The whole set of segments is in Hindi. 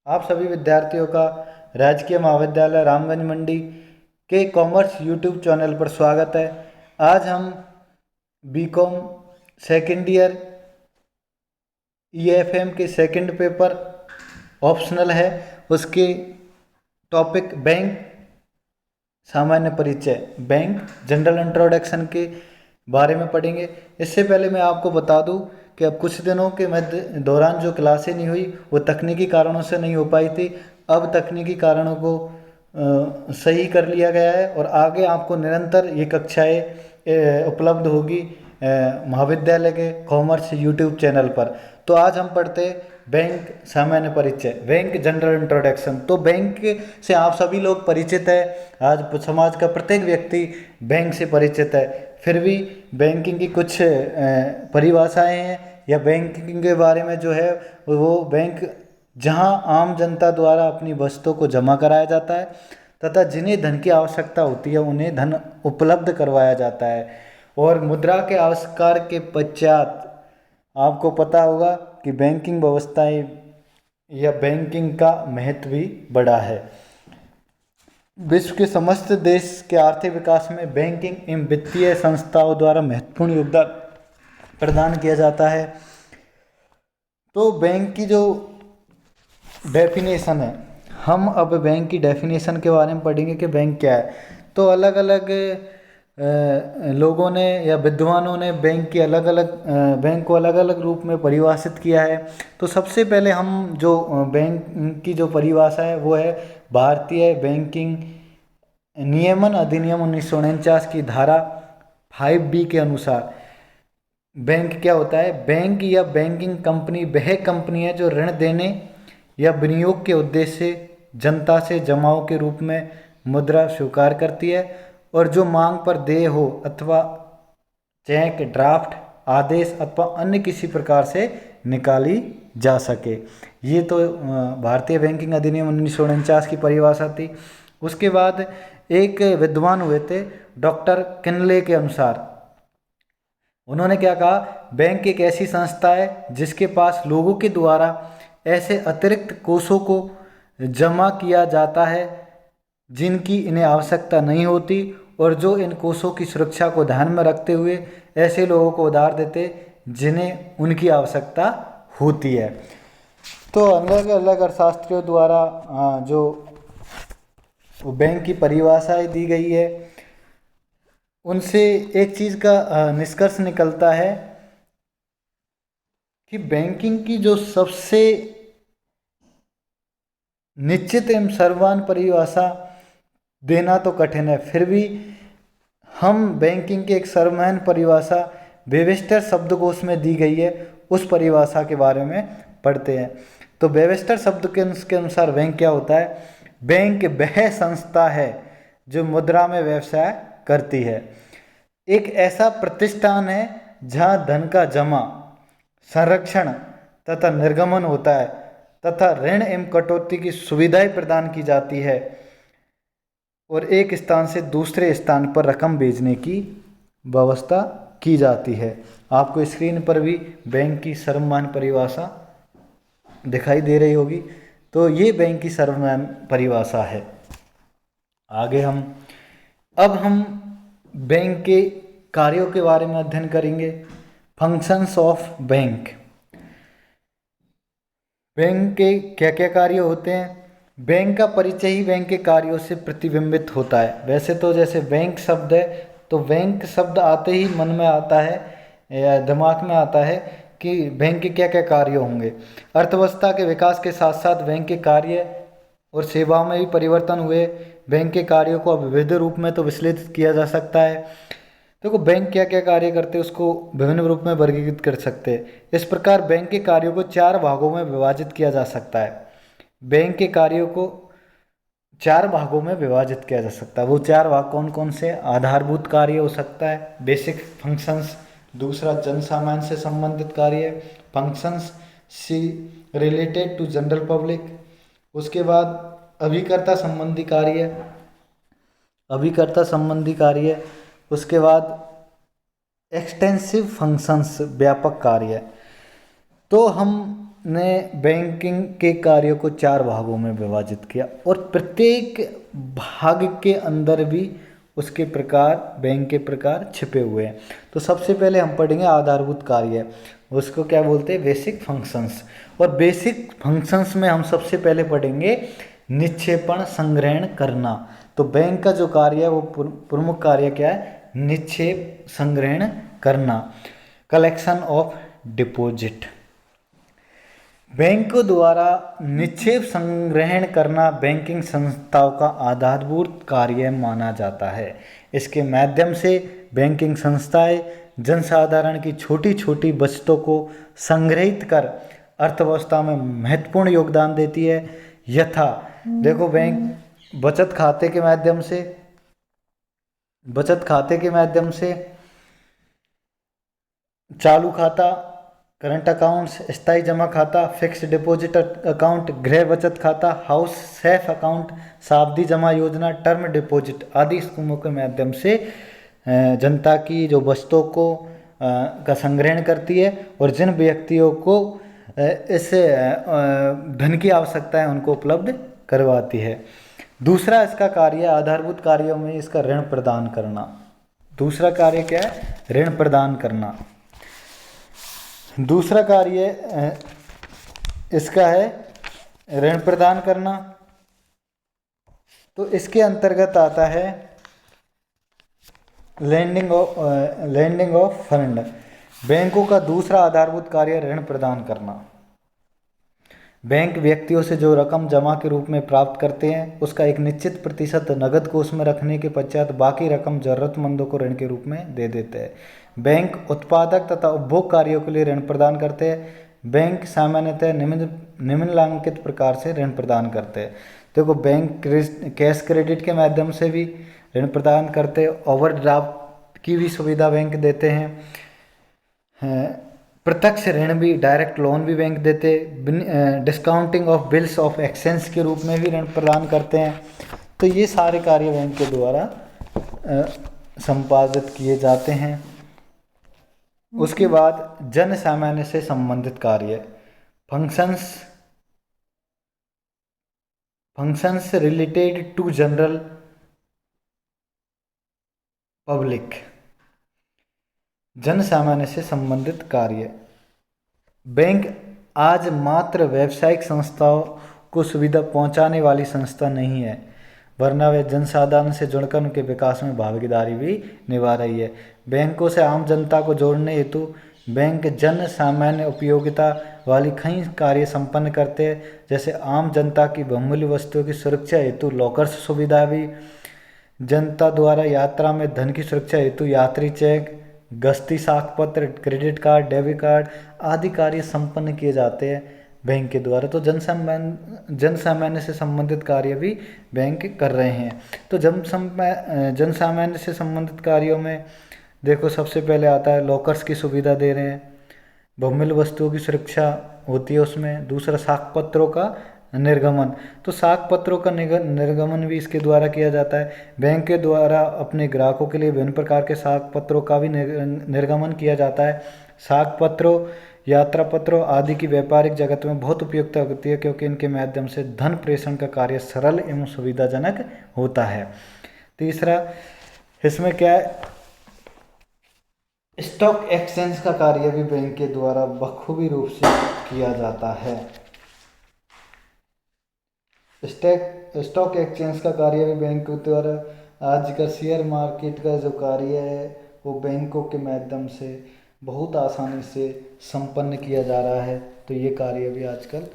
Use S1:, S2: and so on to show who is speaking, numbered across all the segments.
S1: आप सभी विद्यार्थियों का राजकीय महाविद्यालय रामगंज मंडी के कॉमर्स यूट्यूब चैनल पर स्वागत है। आज हम बीकॉम सेकेंड ईयर ईएफएम के सेकंड पेपर ऑप्शनल है, उसके टॉपिक बैंक सामान्य परिचय, बैंक जनरल इंट्रोडक्शन के बारे में पढ़ेंगे। इससे पहले मैं आपको बता दूं कि अब कुछ दिनों के दौरान जो क्लासें नहीं हुई वो तकनीकी कारणों से नहीं हो पाई थी। अब तकनीकी कारणों को सही कर लिया गया है और आगे आपको निरंतर ये कक्षाएं उपलब्ध होगी महाविद्यालय के कॉमर्स यूट्यूब चैनल पर। तो आज हम पढ़ते बैंक सामान्य परिचय, बैंक जनरल इंट्रोडक्शन। तो बैंक से आप सभी लोग परिचित है, आज समाज का प्रत्येक व्यक्ति बैंक से परिचित है। फिर भी बैंकिंग की कुछ परिभाषाएं हैं या बैंकिंग के बारे में जो है वो बैंक जहां आम जनता द्वारा अपनी वस्तुओं को जमा कराया जाता है तथा जिन्हें धन की आवश्यकता होती है उन्हें धन उपलब्ध करवाया जाता है। और मुद्रा के आविष्कार के पश्चात आपको पता होगा कि बैंकिंग व्यवस्थाएं या बैंकिंग का महत्व भी बढ़ा है। विश्व के समस्त देश के आर्थिक विकास में बैंकिंग एवं वित्तीय संस्थाओं द्वारा महत्वपूर्ण योगदान प्रदान किया जाता है। तो बैंक की जो डेफिनेशन है, हम अब बैंक की डेफिनेशन के बारे में पढ़ेंगे कि बैंक क्या है। तो अलग अलग लोगों ने या विद्वानों ने बैंक की बैंक को अलग अलग रूप में परिभाषित किया है। तो सबसे पहले हम जो बैंक की जो परिभाषा है वो है भारतीय बैंकिंग नियमन अधिनियम 1949 की धारा 5B के अनुसार बैंक क्या होता है। बैंक या बैंकिंग कंपनी वह कंपनी है जो ऋण देने या विनियोग के उद्देश्य से जनता से जमाओं के रूप में मुद्रा स्वीकार करती है और जो मांग पर देय हो अथवा चेक, ड्राफ्ट, आदेश अथवा अन्य किसी प्रकार से निकाली जा सके। ये तो भारतीय बैंकिंग अधिनियम 1949 की परिभाषा थी। उसके बाद एक विद्वान हुए थे डॉक्टर किनले के अनुसार, उन्होंने क्या कहा, बैंक एक ऐसी संस्था है जिसके पास लोगों के द्वारा ऐसे अतिरिक्त कोषों को जमा किया जाता है जिनकी इन्हें आवश्यकता नहीं होती और जो इन कोषों की सुरक्षा को ध्यान में रखते हुए ऐसे लोगों को उधार देते जिन्हें उनकी आवश्यकता होती है। तो अलग अलग अर्थशास्त्रियों द्वारा जो बैंक की परिभाषाएं दी गई है उनसे एक चीज़ का निष्कर्ष निकलता है कि बैंकिंग की जो सबसे निश्चित एवं सर्वमान्य परिभाषा देना तो कठिन है, फिर भी हम बैंकिंग की एक सर्वमान्य परिभाषा वेबस्टर शब्दकोश में दी गई है उस परिभाषा के बारे में पढ़ते हैं। तो वेबस्टर शब्द के अनुसार बैंक क्या होता है। बैंक वह संस्था है जो मुद्रा में व्यवसाय करती है। एक ऐसा प्रतिष्ठान है जहां धन का जमा, संरक्षण तथा निर्गमन होता है तथा ऋण एवं कटौती की सुविधाएं प्रदान की जाती है और एक स्थान से दूसरे स्थान पर रकम भेजने की व्यवस्था की जाती है। आपको स्क्रीन पर भी बैंक की सर्वमान्य परिभाषा दिखाई दे रही होगी। तो ये बैंक की सर्वमान्य परिभाषा है। आगे हम बैंक के कार्यों के बारे में अध्ययन करेंगे। फंक्शंस ऑफ बैंक, बैंक के क्या क्या कार्य होते हैं। बैंक का परिचय ही बैंक के कार्यों से प्रतिबिंबित होता है। वैसे तो जैसे बैंक शब्द है तो बैंक शब्द आते ही मन में आता है या दिमाग में आता है कि बैंक के क्या क्या कार्य होंगे। अर्थव्यवस्था के विकास के साथ साथ बैंक के कार्य और सेवाओं में भी परिवर्तन हुए। बैंक के कार्यों को अब विविध रूप में तो विश्लेषित किया जा सकता है। देखो बैंक क्या क्या कार्य करते हैं उसको विभिन्न रूप में वर्गीकृत कर सकते हैं। इस प्रकार बैंक के कार्यों को 4 भागों में विभाजित किया जा सकता है। बैंक के कार्यों को 4 भागों में विभाजित किया जा सकता है। वो 4 भाग कौन कौन से। आधारभूत कार्य हो सकता है, बेसिक फंक्शंस। दूसरा जन सामान्य से संबंधित कार्य, functions see related to general public. उसके बाद अभिकर्ता संबंधी कार्य, उसके बाद एक्सटेंसिव फंक्शंस व्यापक कार्य। तो हम ने बैंकिंग के कार्यों को 4 भागों में विभाजित किया और प्रत्येक भाग के अंदर भी उसके प्रकार, बैंक के प्रकार छिपे हुए हैं। तो सबसे पहले हम पढ़ेंगे आधारभूत कार्य, उसको क्या बोलते हैं, बेसिक फंक्शंस। और बेसिक फंक्शंस में हम सबसे पहले पढ़ेंगे निक्षेपण संग्रहण करना। तो बैंक का जो कार्य है वो प्रमुख कार्य क्या है, निक्षेप संग्रहण करना, कलेक्शन ऑफ डिपॉजिट। बैंकों द्वारा निक्षेप संग्रहण करना बैंकिंग संस्थाओं का आधारभूत कार्य माना जाता है। इसके माध्यम से बैंकिंग संस्थाएं जनसाधारण की छोटी छोटी बचतों को संग्रहित कर अर्थव्यवस्था में महत्वपूर्ण योगदान देती है। यथा देखो, बैंक बचत खाते के माध्यम से चालू खाता, करंट अकाउंट्स, स्थायी जमा खाता, फिक्स डिपॉजिट अकाउंट, गृह बचत खाता, हाउस सेफ अकाउंट, सावधि जमा योजना, टर्म डिपॉजिट आदि स्कीमों के माध्यम से जनता की जो बचतों को का संग्रहण करती है और जिन व्यक्तियों को इस धन की आवश्यकता है उनको उपलब्ध करवाती है। दूसरा इसका कार्य, आधारभूत कार्यों में इसका ऋण प्रदान करना। दूसरा कार्य क्या है, ऋण प्रदान करना। दूसरा कार्य इसका है ऋण प्रदान करना। तो इसके अंतर्गत आता है लैंडिंग ऑफ फंड। बैंकों का दूसरा आधारभूत कार्य ऋण प्रदान करना। बैंक व्यक्तियों से जो रकम जमा के रूप में प्राप्त करते हैं उसका एक निश्चित प्रतिशत नगद कोष में रखने के पश्चात बाकी रकम जरूरतमंदों को ऋण के रूप में दे देते हैं। बैंक उत्पादक तथा उपभोग कार्यों के लिए ऋण प्रदान करते हैं। बैंक सामान्यतः निम्नलिखित प्रकार से ऋण प्रदान करते हैं। देखो, बैंक कैश क्रेडिट के माध्यम से भी ऋण प्रदान करते हैं, ओवरड्राफ्ट की भी सुविधा बैंक देते हैं, प्रत्यक्ष ऋण भी, डायरेक्ट लोन भी बैंक देते, discounting of bills of exchange के रूप में भी ऋण प्रदान करते हैं। तो ये सारे कार्य बैंक के द्वारा संपादित किए जाते हैं। उसके बाद जन सामान्य से संबंधित कार्य, functions related to general public. जन सामान्य से संबंधित कार्य, बैंक आज मात्र व्यावसायिक संस्थाओं को सुविधा पहुंचाने वाली संस्था नहीं है, वरना वे जनसाधारण से जुड़कर उनके विकास में भागीदारी भी निभा रही है। बैंकों से आम जनता को जोड़ने हेतु बैंक जन सामान्य उपयोगिता वाली कई कार्य संपन्न करते हैं, जैसे आम जनता की बहुमूल्य वस्तुओं की सुरक्षा हेतु लॉकर्स सुविधा भी, जनता द्वारा यात्रा में धन की सुरक्षा हेतु यात्री चेक, गश्ती साखपत्र, क्रेडिट कार्ड, डेबिट कार्ड आदि कार्य संपन्न किए जाते हैं बैंक के द्वारा। तो जन सामान्य से संबंधित कार्य भी बैंक कर रहे हैं। तो जन सामान्य से संबंधित कार्यों में देखो, सबसे पहले आता है लॉकर्स की सुविधा दे रहे हैं, बहुमूल्य वस्तुओं की सुरक्षा होती है उसमें। दूसरा साखपत्रों का निर्गमन, तो साख पत्रों का निर्गमन भी इसके द्वारा किया जाता है। बैंक के द्वारा अपने ग्राहकों के लिए विभिन्न प्रकार के साख पत्रों का भी निर्गमन किया जाता है। साख पत्रों, यात्रा पत्रों आदि की व्यापारिक जगत में बहुत उपयुक्त होती है, क्योंकि इनके माध्यम से धन प्रेषण का कार्य सरल एवं सुविधाजनक होता है। तीसरा इसमें क्या है, स्टॉक एक्सचेंज का कार्य भी बैंक के द्वारा बखूबी रूप से किया जाता है। स्टॉक एक्सचेंज का कार्य भी बैंक के द्वारा, आज का शेयर मार्केट का जो कार्य है वो बैंकों के माध्यम से बहुत आसानी से संपन्न किया जा रहा है। तो ये कार्य भी आजकल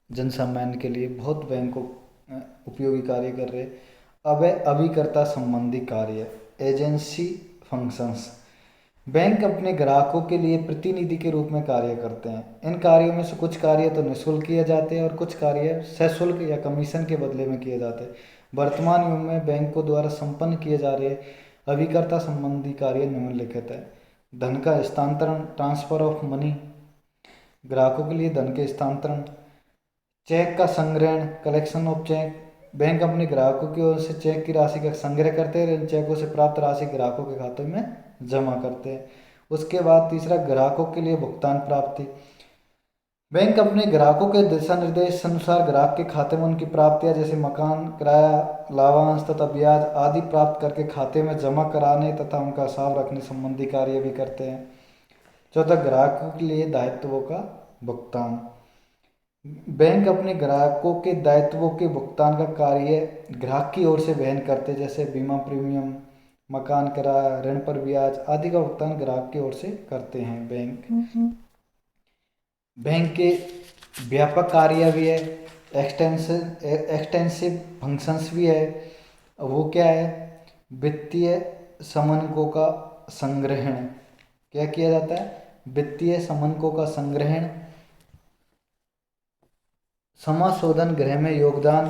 S1: जन सामान्य के लिए बहुत बैंकों उपयोगी कार्य कर रहे हैं। अब है अभिकर्ता संबंधी कार्य, एजेंसी फंक्शंस। बैंक अपने ग्राहकों के लिए प्रतिनिधि के रूप में कार्य करते हैं। इन कार्यों में से कुछ कार्य तो निःशुल्क किए जाते हैं और कुछ कार्य सशुल्क या कमीशन के बदले में किए जाते हैं। वर्तमान युग में बैंकों द्वारा संपन्न किए जा रहे अभिकर्ता संबंधी कार्य निम्नलिखित है। धन का हस्तांतरण, ट्रांसफर ऑफ मनी, ग्राहकों के लिए धन के हस्तांतरण, चेक का संग्रहण, कलेक्शन ऑफ चेक। बैंक अपने ग्राहकों की ओर से चेक की राशि का संग्रह करते हैं और इन चेकों से प्राप्त राशि ग्राहकों के खातों में जमा करते हैं। उसके बाद तीसरा, ग्राहकों के लिए भुगतान प्राप्ति। बैंक अपने ग्राहकों के दिशा निर्देश अनुसार ग्राहक के खाते में उनकी प्राप्तियां जैसे मकान किराया, लाभांश तथा ब्याज आदि प्राप्त करके खाते में जमा कराने तथा उनका हिसाब रखने संबंधी कार्य भी करते हैं। चौथा, ग्राहकों के लिए दायित्वों का भुगतान। बैंक अपने ग्राहकों के दायित्वों के भुगतान का कार्य ग्राहक की ओर से वहन करते, जैसे बीमा प्रीमियम, मकान किराया, ऋण पर ब्याज आदि का भुगतान ग्राहक की ओर से करते हैं बैंक। बैंक के व्यापक कार्य भी है, एक्सटेंसिव फंक्शंस भी है। वो क्या है? वित्तीय समनको का संग्रहण। क्या किया जाता है? वित्तीय समनको का संग्रहण, समाशोधन गृह में योगदान,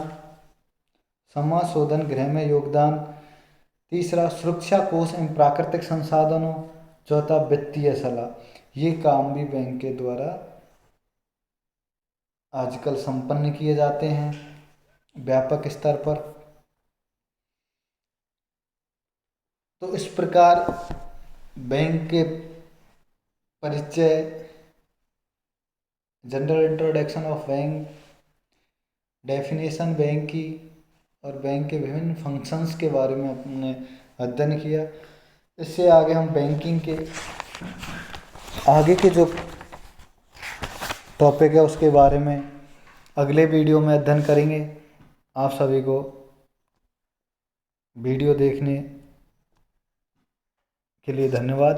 S1: समाशोधन गृह में योगदान। तीसरा, सुरक्षा कोष एवं प्राकृतिक संसाधनों। चौथा, वित्तीय सलाह। ये काम भी बैंक के द्वारा आजकल संपन्न किए जाते हैं व्यापक स्तर पर। तो इस प्रकार बैंक के परिचय, general introduction of bank, definition bank की, और बैंक के विभिन्न फंक्शंस के बारे में हमने अध्ययन किया। इससे आगे हम बैंकिंग के आगे के जो टॉपिक है उसके बारे में अगले वीडियो में अध्ययन करेंगे। आप सभी को वीडियो देखने के लिए धन्यवाद।